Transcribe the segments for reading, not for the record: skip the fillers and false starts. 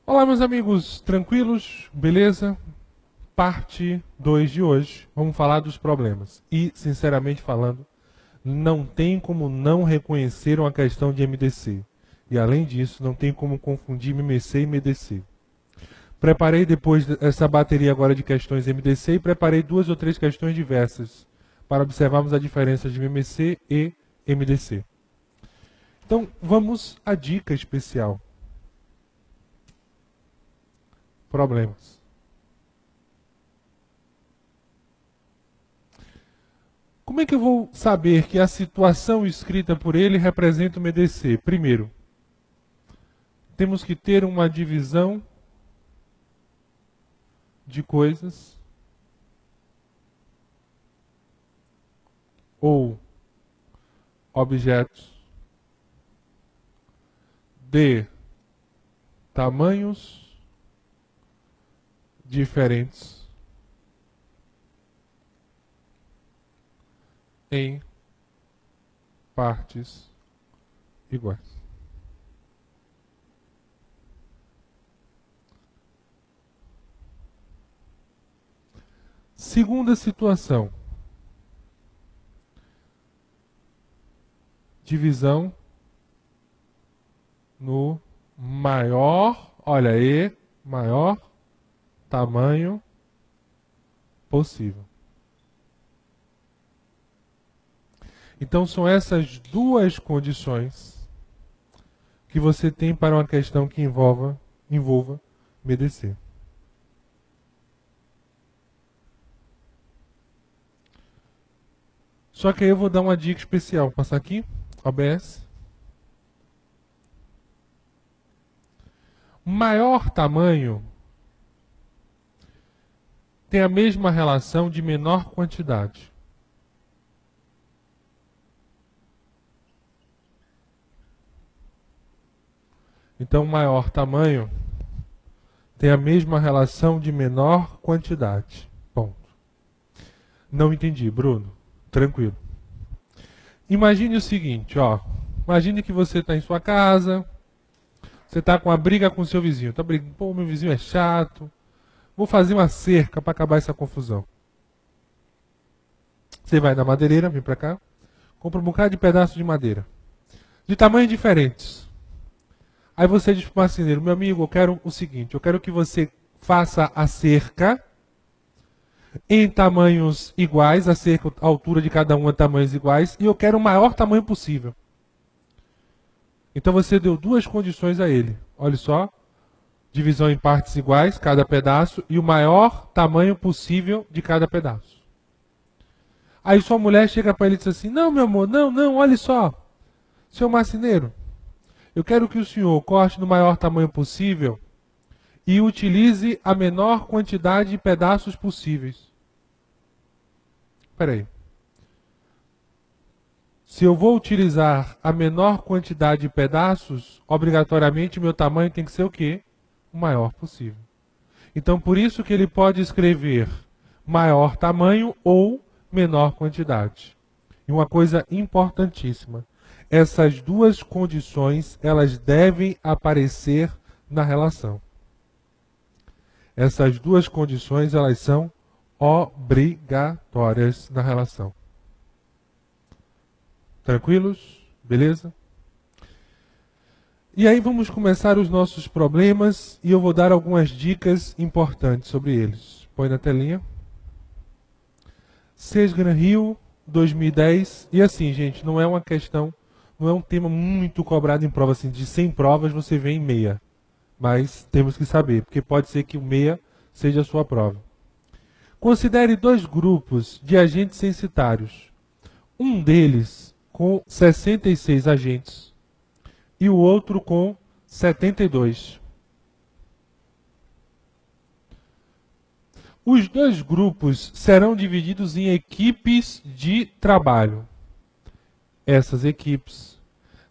Olá, meus amigos, tranquilos? Beleza? Parte 2 de hoje. Vamos falar dos problemas. E, sinceramente falando, não tem como não reconhecer uma questão de MDC. E, além disso, não tem como confundir MMC e MDC. Preparei depois essa bateria agora de questões MDC e preparei 2 ou 3 questões diversas para observarmos a diferença de MMC e MDC. Então, vamos à dica especial. Problemas. Como é que eu vou saber que a situação escrita por ele representa o MDC? Primeiro, temos que ter uma divisão de coisas ou objetos de tamanhos diferentes em partes iguais. Segunda situação. Divisão no maior, olha aí, maior tamanho possível. Então são essas duas condições que você tem para uma questão que envolva MDC. Só que aí eu vou dar uma dica especial. Vou passar aqui, OBS. Maior tamanho tem a mesma relação de menor quantidade. Então, maior tamanho tem a mesma relação de menor quantidade. Ponto. Não entendi, Bruno. Tranquilo. Imagine o seguinte, ó. Imagine que você está em sua casa, você está com uma briga com seu vizinho. Está brigando, pô, meu vizinho é chato. Vou fazer uma cerca para acabar essa confusão. Você vai na madeireira, vem para cá, compra um bocado de pedaço de madeira, de tamanhos diferentes. Aí você diz para o marceneiro, meu amigo, eu quero o seguinte, eu quero que você faça a cerca em tamanhos iguais, a cerca, a altura de cada um é tamanhos iguais, e eu quero o maior tamanho possível. Então você deu duas condições a ele. Olha só, divisão em partes iguais, cada pedaço, e o maior tamanho possível de cada pedaço. Aí sua mulher chega para ele e diz assim, não, meu amor, não, olha só, seu marceneiro, eu quero que o senhor corte no maior tamanho possível e utilize a menor quantidade de pedaços possíveis. Espera aí. Se eu vou utilizar a menor quantidade de pedaços, obrigatoriamente o meu tamanho tem que ser o quê? O maior possível. Então, por isso que ele pode escrever maior tamanho ou menor quantidade. E uma coisa importantíssima. Essas duas condições, elas devem aparecer na relação. Essas duas condições, elas são obrigatórias na relação. Tranquilos? Beleza? E aí vamos começar os nossos problemas e eu vou dar algumas dicas importantes sobre eles. Põe na telinha. Sesgran Rio 2010. E assim, gente, não é uma questão, não é um tema muito cobrado em prova, assim, de 100 provas você vem em meia. Mas temos que saber, porque pode ser que o meia seja a sua prova. Considere dois grupos de agentes censitários. Um deles com 66 agentes e o outro com 72. Os dois grupos serão divididos em equipes de trabalho. Essas equipes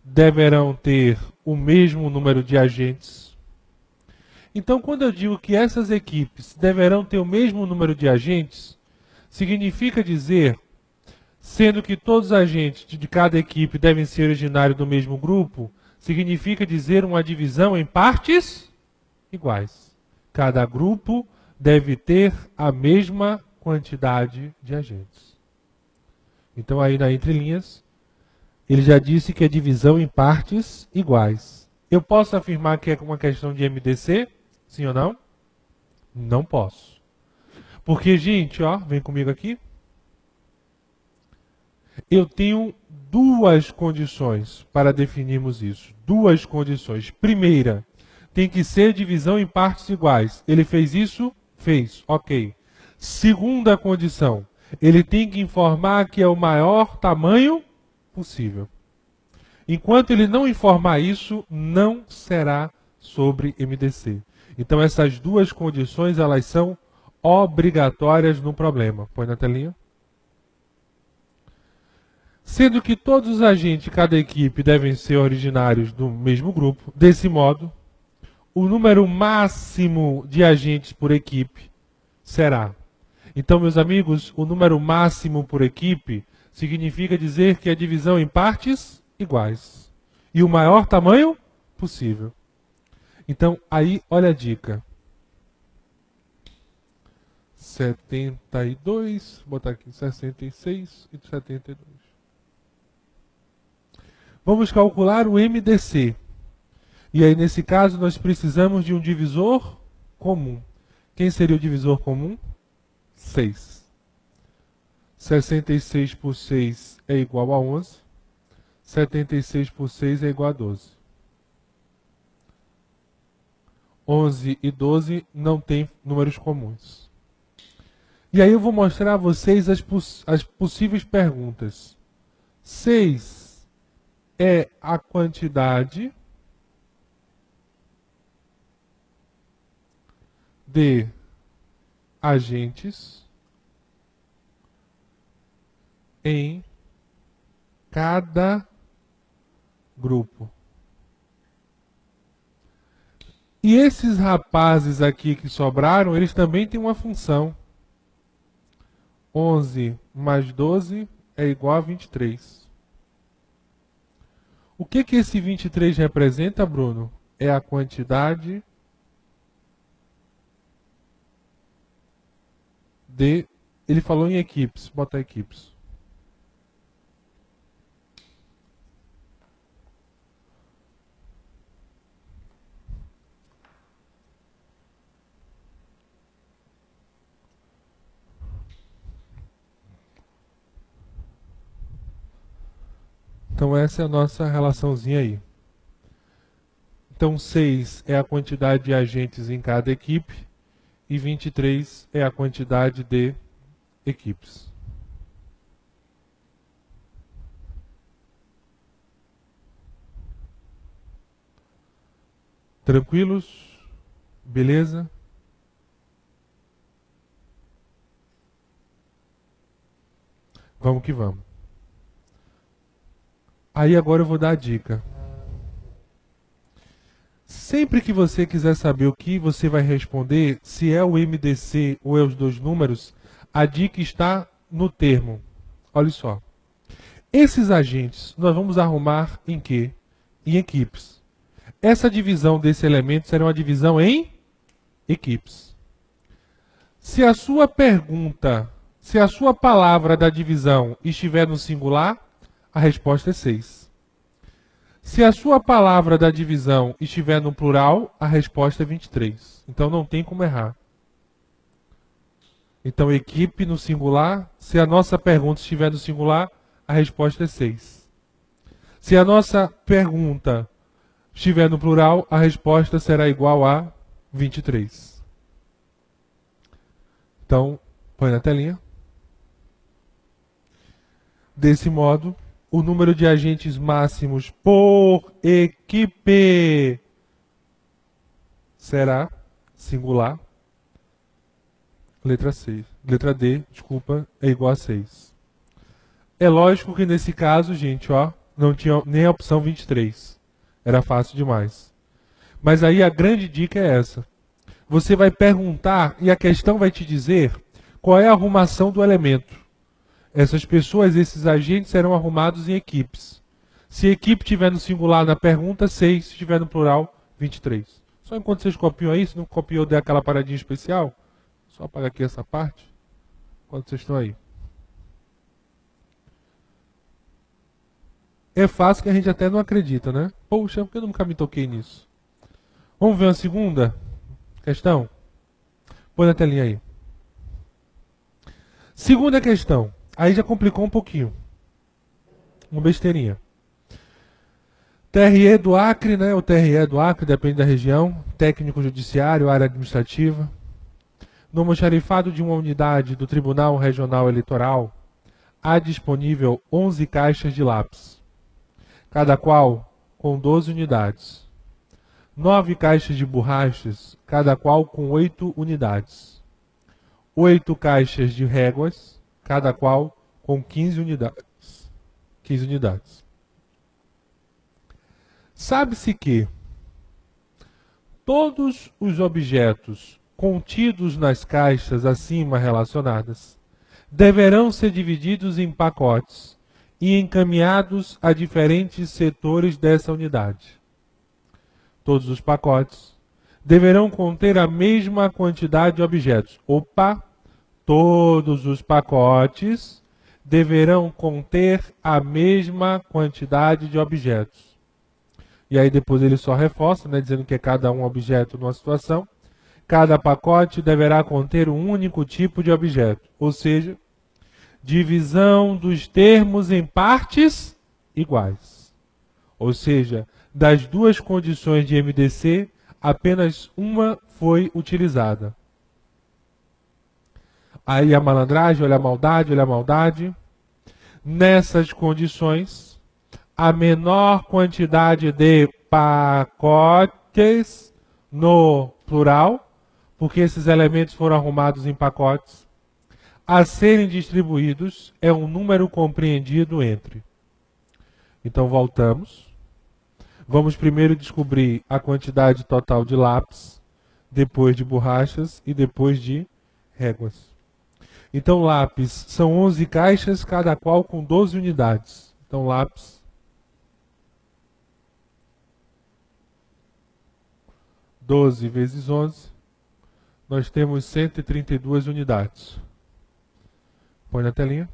deverão ter o mesmo número de agentes. Então, quando eu digo que essas equipes deverão ter o mesmo número de agentes, significa dizer, sendo que todos os agentes de cada equipe devem ser originários do mesmo grupo, significa dizer uma divisão em partes iguais. Cada grupo deve ter a mesma quantidade de agentes. Então aí na entrelinhas, ele já disse que é divisão em partes iguais. Eu posso afirmar que é uma questão de MDC? Sim ou não? Não posso. Porque, gente, ó, vem comigo aqui. Eu tenho duas condições para definirmos isso. Duas condições. Primeira, tem que ser divisão em partes iguais. Ele fez isso? Fez. Ok. Segunda condição, ele tem que informar que é o maior tamanho possível. Enquanto ele não informar isso, não será sobre MDC. Então essas duas condições, elas são obrigatórias no problema. Põe na telinha. Sendo que todos os agentes de cada equipe devem ser originários do mesmo grupo, desse modo, o número máximo de agentes por equipe será. Então, meus amigos, o número máximo por equipe significa dizer que é divisão em partes iguais. E o maior tamanho possível. Então, aí, olha a dica. 72, vou botar aqui 66 e 72. Vamos calcular o MDC. E aí, nesse caso, nós precisamos de um divisor comum. Quem seria o divisor comum? 6. 66 por 6 é igual a 11. 76 por 6 é igual a 12. 11 e 12 não tem números comuns. E aí eu vou mostrar a vocês as possíveis perguntas. 6 é a quantidade de agentes em cada grupo. E esses rapazes aqui que sobraram, eles também têm uma função. 11 mais 12 é igual a 23. O que esse 23 representa, Bruno? É a quantidade de... Ele falou em equipes. Bota equipes. Então essa é a nossa relaçãozinha aí. Então 6 é a quantidade de agentes em cada equipe e 23 é a quantidade de equipes. Tranquilos? Beleza? Vamos que vamos. Aí agora eu vou dar a dica. Sempre que você quiser saber o que você vai responder, se é o MDC ou é os dois números, a dica está no termo. Olha só. Esses agentes nós vamos arrumar em quê? Em equipes. Essa divisão desse elemento será uma divisão em equipes. Se a sua pergunta, se a sua palavra da divisão estiver no singular, a resposta é 6. Se a sua palavra da divisão estiver no plural, a resposta é 23. Então não tem como errar. Então equipe no singular, se a nossa pergunta estiver no singular, a resposta é 6. Se a nossa pergunta estiver no plural, a resposta será igual a 23. Então, põe na telinha. Desse modo, o número de agentes máximos por equipe será singular. Letra D, desculpa, é igual a 6. É lógico que nesse caso, gente, ó, não tinha nem a opção 23. Era fácil demais. Mas aí a grande dica é essa. Você vai perguntar e a questão vai te dizer qual é a arrumação do elemento. Essas pessoas, esses agentes serão arrumados em equipes. Se a equipe estiver no singular na pergunta, 6. Se estiver no plural, 23. Só enquanto vocês copiam aí, se não copiou, der aquela paradinha especial. Só apagar aqui essa parte. Enquanto vocês estão aí. É fácil que a gente até não acredita, né? Poxa, por que eu nunca me toquei nisso? Vamos ver uma segunda questão? Põe na telinha aí. Segunda questão. Aí já complicou um pouquinho. Uma besteirinha. TRE do Acre, né? O TRE do Acre, depende da região. Técnico judiciário, área administrativa. No almoxarifado de uma unidade do Tribunal Regional Eleitoral, há disponível 11 caixas de lápis, cada qual com 12 unidades. 9 caixas de borrachas, cada qual com 8 unidades. 8 caixas de réguas, cada qual com 15 unidades. 15 unidades. Sabe-se que todos os objetos contidos nas caixas acima relacionadas deverão ser divididos em pacotes e encaminhados a diferentes setores dessa unidade. Todos os pacotes deverão conter a mesma quantidade de objetos. Opa! Todos os pacotes deverão conter a mesma quantidade de objetos. E aí depois ele só reforça, né, dizendo que é cada um objeto numa situação. Cada pacote deverá conter um único tipo de objeto, ou seja, divisão dos termos em partes iguais. Ou seja, das duas condições de MDC, apenas uma foi utilizada. Aí a malandragem, olha a maldade, olha a maldade. Nessas condições, a menor quantidade de pacotes no plural, porque esses elementos foram arrumados em pacotes, a serem distribuídos é um número compreendido entre. Então voltamos. Vamos primeiro descobrir a quantidade total de lápis, depois de borrachas e depois de réguas. Então lápis são 11 caixas, cada qual com 12 unidades. Então lápis 12 vezes 11, nós temos 132 unidades. Põe na telinha.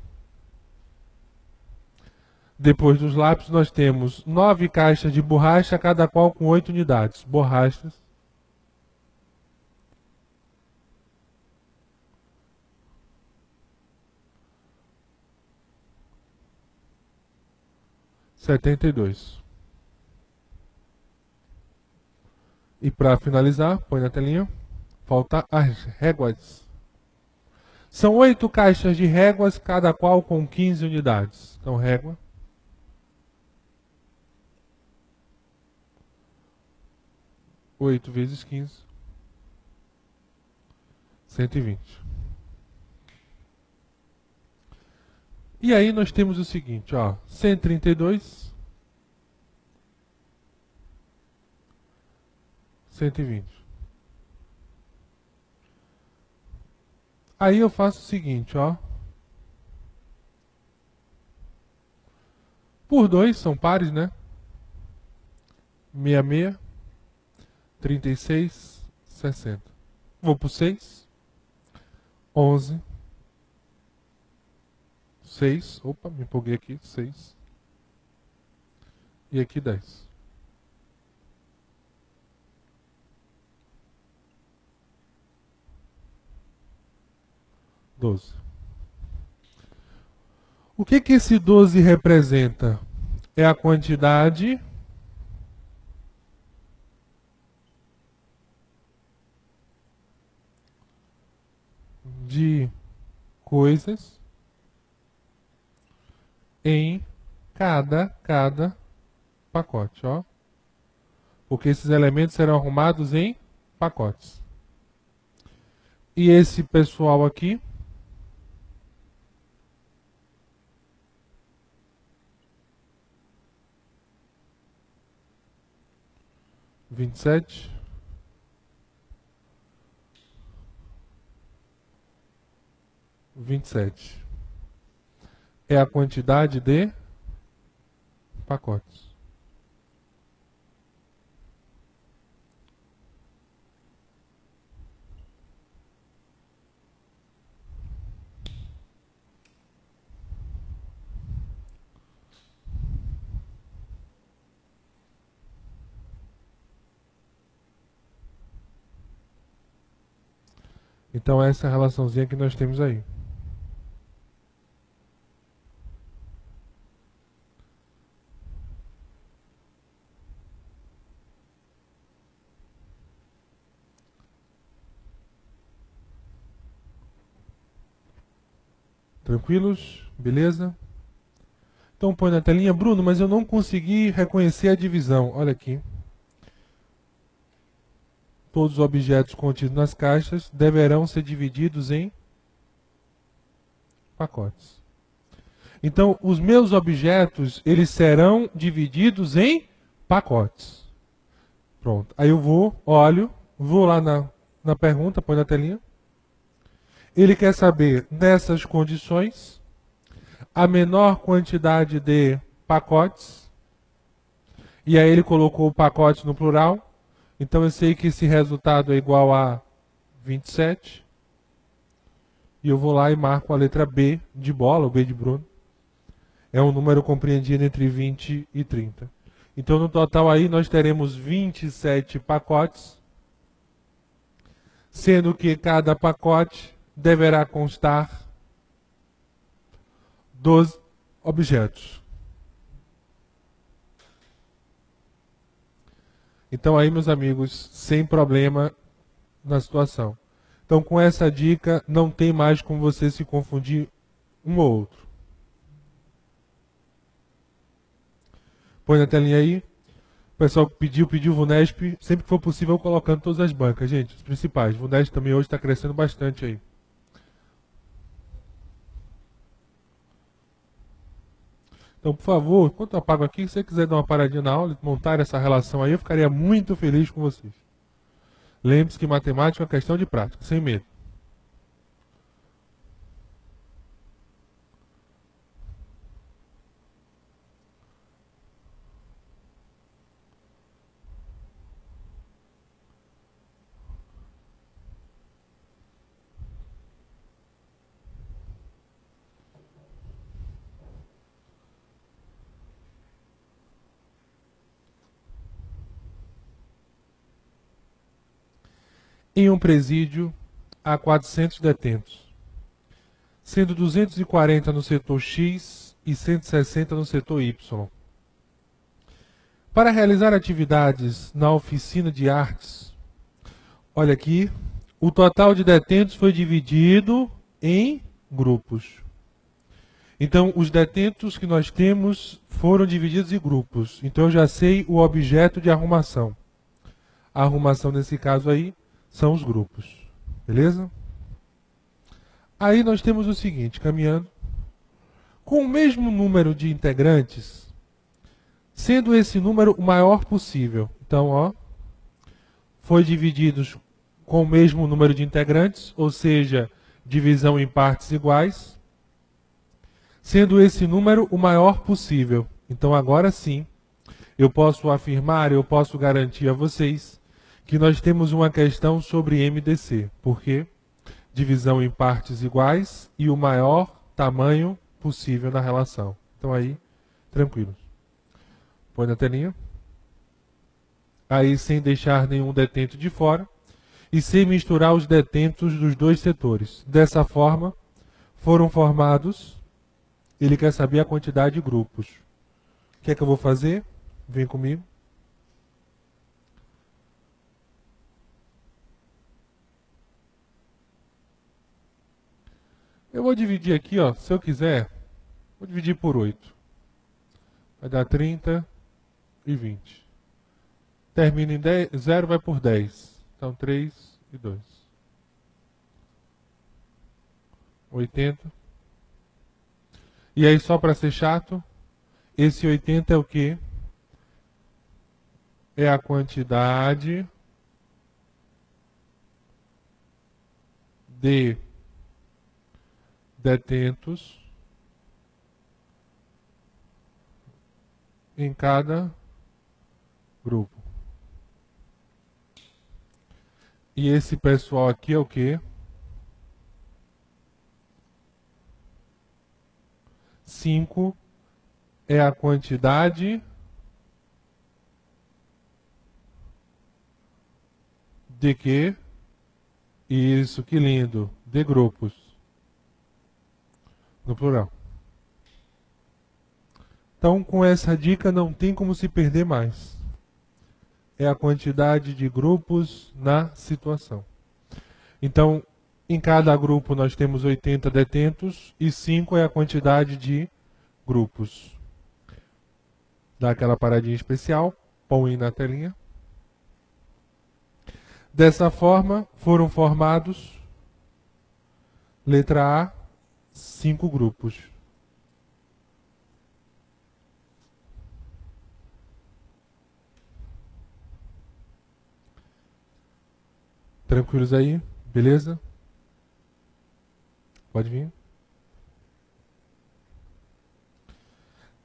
Depois dos lápis, nós temos 9 caixas de borracha, cada qual com 8 unidades. Borrachas. R$ 72. E para finalizar, põe na telinha, falta as réguas. São 8 caixas de réguas, cada qual com 15 unidades. Então, régua. 8 vezes 15. 120. E aí nós temos o seguinte, ó. 132. 120. Aí eu faço o seguinte, ó. Por 2, são pares, né? 66, 36, 60. Vou por 6. 11. 6. Opa, me empolguei aqui. 6. E aqui 10. Doze. O que que esse 12 representa? É a quantidade de coisas em cada pacote, ó. Porque esses elementos serão arrumados em pacotes. E esse pessoal aqui, vinte e sete, é a quantidade de pacotes. Então essa é a relaçãozinha que nós temos aí. Tranquilos? Beleza? Então põe na telinha. Bruno, mas eu não consegui reconhecer a divisão. Olha aqui. Todos os objetos contidos nas caixas deverão ser divididos em pacotes. Então, os meus objetos, eles serão divididos em pacotes. Pronto. Aí eu olho, vou lá na pergunta, põe na telinha. Ele quer saber, nessas condições, a menor quantidade de pacotes. E aí ele colocou o pacote no plural. Então eu sei que esse resultado é igual a 27. E eu vou lá e marco a letra B de bola, o B de Bruno. É um número compreendido entre 20 e 30. Então no total aí nós teremos 27 pacotes, sendo que cada pacote deverá constar dos objetos. Então aí, meus amigos, sem problema na situação. Então com essa dica não tem mais como você se confundir um ou outro. Põe na telinha aí. O pessoal pediu o VUNESP, sempre que for possível colocando todas as bancas, gente, os principais. O VUNESP também hoje está crescendo bastante aí. Então, por favor, enquanto eu apago aqui, se você quiser dar uma paradinha na aula e montar essa relação aí, eu ficaria muito feliz com vocês. Lembre-se que matemática é uma questão de prática, sem medo. Em um presídio, há 400 detentos, sendo 240 no setor X e 160 no setor Y. Para realizar atividades na oficina de artes, olha aqui, o total de detentos foi dividido em grupos. Então, os detentos que nós temos foram divididos em grupos. Então, eu já sei o objeto de arrumação. A arrumação, nesse caso aí, são os grupos. Beleza? Aí nós temos o seguinte, caminhando. Com o mesmo número de integrantes, sendo esse número o maior possível. Então, ó, foi divididos com o mesmo número de integrantes, ou seja, divisão em partes iguais, sendo esse número o maior possível. Então, agora sim, eu posso afirmar, eu posso garantir a vocês que nós temos uma questão sobre MDC. Por quê? Divisão em partes iguais e o maior tamanho possível na relação. Então aí, tranquilo. Põe na telinha. Aí sem deixar nenhum detento de fora e sem misturar os detentos dos dois setores. Dessa forma, foram formados, ele quer saber a quantidade de grupos. O que é que eu vou fazer? Vem comigo. Eu vou dividir aqui, ó, se eu quiser, vou dividir por 8. Vai dar 30 e 20. Termina em 10, 0 vai por 10. Então 3 e 2. 80. E aí só para ser chato, esse 80 é o quê? É a quantidade de detentos em cada grupo. E esse pessoal aqui é o quê? 5 é a quantidade de quê? Isso, que lindo. De grupos. No plural. Então, com essa dica, não tem como se perder mais. É a quantidade de grupos na situação. Então, em cada grupo nós temos 80 detentos e 5 é a quantidade de grupos. Dá aquela paradinha especial, põe na telinha. Dessa forma, foram formados, letra A, 5 grupos. Tranquilos aí? Beleza? Pode vir.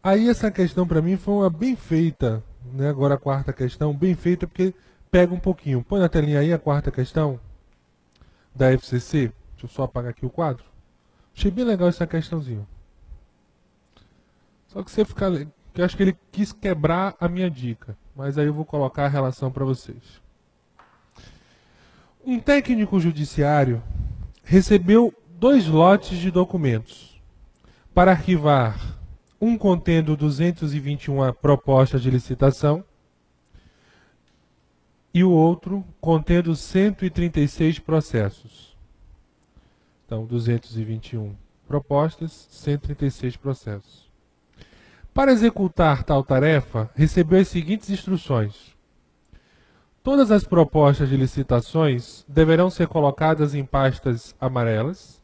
Aí essa questão para mim foi uma bem feita, né? Agora a quarta questão, bem feita porque pega um pouquinho. Põe na telinha aí a quarta questão da FCC. Deixa eu só apagar aqui o quadro. Achei bem legal essa questãozinha. Só que você fica, que eu acho que ele quis quebrar a minha dica, mas aí eu vou colocar a relação para vocês. Um técnico judiciário recebeu 2 lotes de documentos para arquivar, um contendo 221 propostas de licitação e o outro contendo 136 processos. Então, 221 propostas, 136 processos. Para executar tal tarefa, recebeu as seguintes instruções. Todas as propostas de licitações deverão ser colocadas em pastas amarelas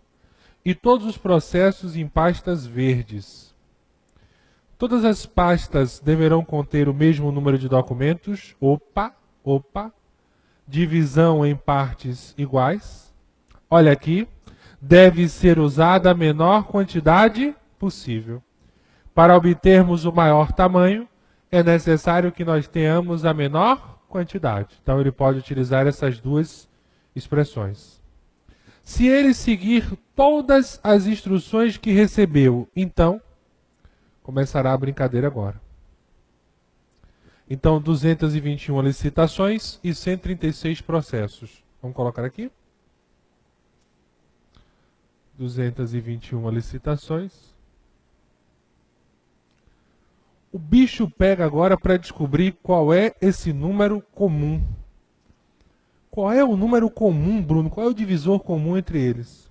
e todos os processos em pastas verdes. Todas as pastas deverão conter o mesmo número de documentos, divisão em partes iguais. Olha aqui, deve ser usada a menor quantidade possível. Para obtermos o maior tamanho, é necessário que nós tenhamos a menor quantidade. Então ele pode utilizar essas duas expressões. Se ele seguir todas as instruções que recebeu, então começará a brincadeira agora. Então 221 licitações e 136 processos. Vamos colocar aqui. 221 licitações. O bicho pega agora para descobrir qual é esse número comum. Qual é o número comum, Bruno? Qual é o divisor comum entre eles?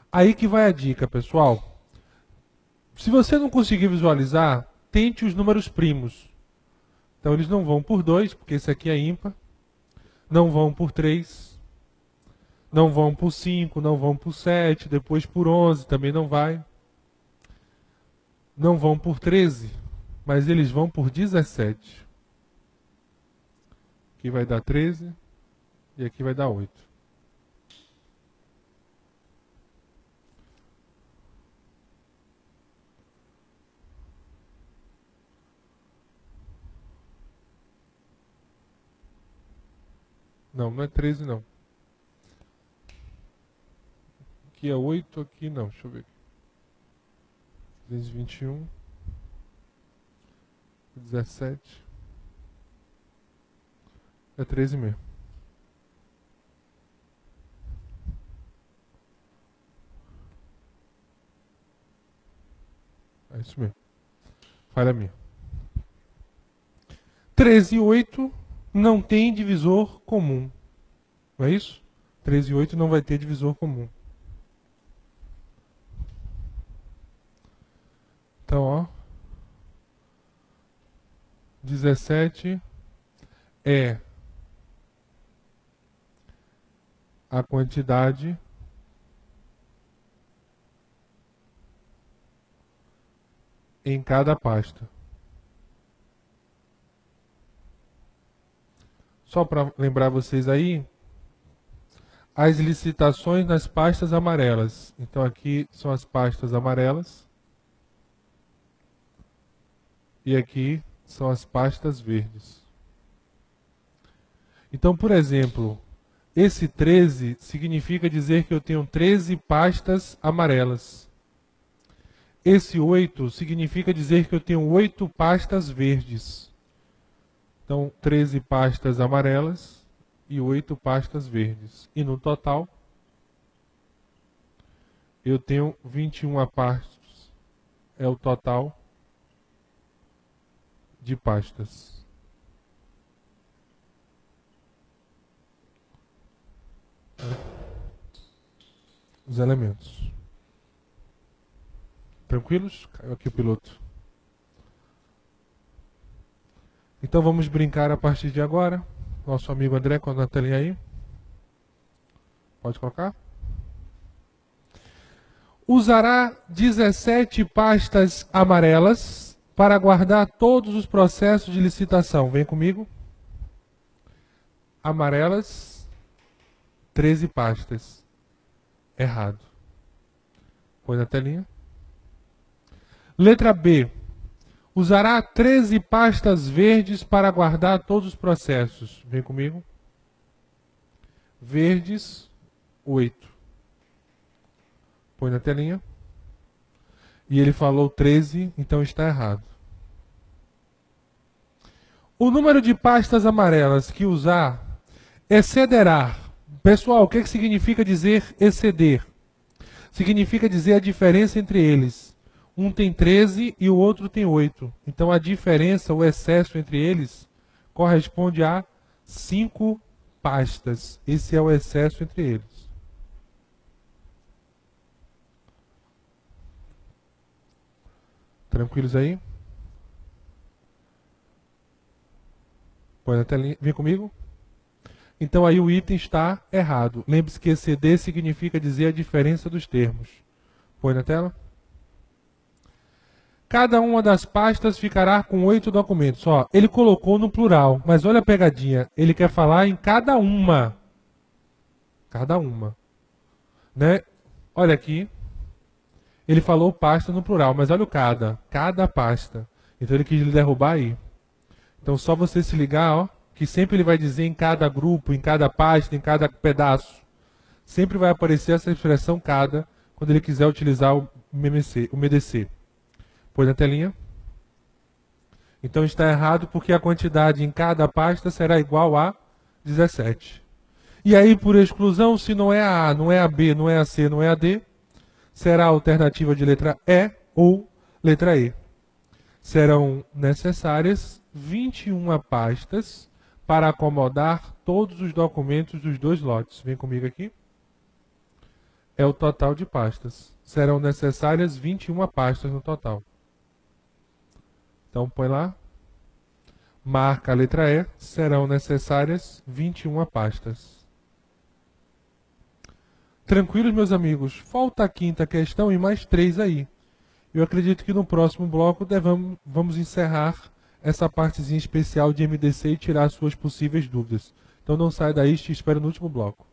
Aí que vai a dica, pessoal. Se você não conseguir visualizar, tente os números primos. Então eles não vão por 2, porque esse aqui é ímpar. Não vão por 3. Não vão por 5, não vão por 7, depois por 11 também não vai. Não vão por 13, mas eles vão por 17. Aqui vai dar 13 e aqui vai dar 8. Não, não é 13 não. Aqui é 8, aqui não, deixa eu ver. 221, 17, é 13 mesmo. É isso mesmo. Falha minha. 13 e 8 não tem divisor comum. Não é isso? 13 e 8 não vai ter divisor comum. Então, ó. 17 é a quantidade em cada pasta. Só para lembrar vocês aí, as licitações nas pastas amarelas. Então aqui são as pastas amarelas. E aqui são as pastas verdes. Então, por exemplo, esse 13 significa dizer que eu tenho 13 pastas amarelas. Esse 8 significa dizer que eu tenho 8 pastas verdes. Então, 13 pastas amarelas e 8 pastas verdes. E no total, eu tenho 21 pastas. É o total de pastas. Os elementos. Tranquilos? Caiu aqui o piloto. Então vamos brincar a partir de agora. Nosso amigo André, com a telinha aí. Pode colocar? Usará 17 pastas amarelas para guardar todos os processos de licitação. Vem comigo. Amarelas, 13 pastas. Errado. Põe na telinha. Letra B. Usará 13 pastas verdes para guardar todos os processos. Vem comigo. Verdes, 8. Põe na telinha. E ele falou 13, então está errado. O número de pastas amarelas que usar excederá. Pessoal, o que significa dizer exceder? Significa dizer a diferença entre eles. Um tem 13 e o outro tem 8. Então a diferença, o excesso entre eles, corresponde a 5 pastas. Esse é o excesso entre eles. Tranquilos aí? Põe na telinha. Vem comigo? Então aí o item está errado. Lembre-se que exceder significa dizer a diferença dos termos. Põe na tela. Cada uma das pastas ficará com 8 documentos. Ó, ele colocou no plural, mas olha a pegadinha. Ele quer falar em cada uma. Cada uma. Né? Olha aqui. Ele falou pasta no plural, mas olha o cada. Cada pasta. Então ele quis derrubar aí. Então só você se ligar, ó, que sempre ele vai dizer em cada grupo, em cada pasta, em cada pedaço. Sempre vai aparecer essa expressão cada, quando ele quiser utilizar o MDC. Põe na telinha. Então está errado porque a quantidade em cada pasta será igual a 17. E aí, por exclusão, se não é a A, não é a B, não é a C, não é a D, será a alternativa de letra E ou letra E. Serão necessárias 21 pastas para acomodar todos os documentos dos dois lotes. Vem comigo aqui. É o total de pastas. Serão necessárias 21 pastas no total. Então põe lá. Marca a letra E. Serão necessárias 21 pastas. Tranquilos, meus amigos? Falta a quinta questão e mais 3 aí. Eu acredito que no próximo bloco vamos encerrar essa partezinha especial de MDC e tirar suas possíveis dúvidas. Então não saia daí, te espero no último bloco.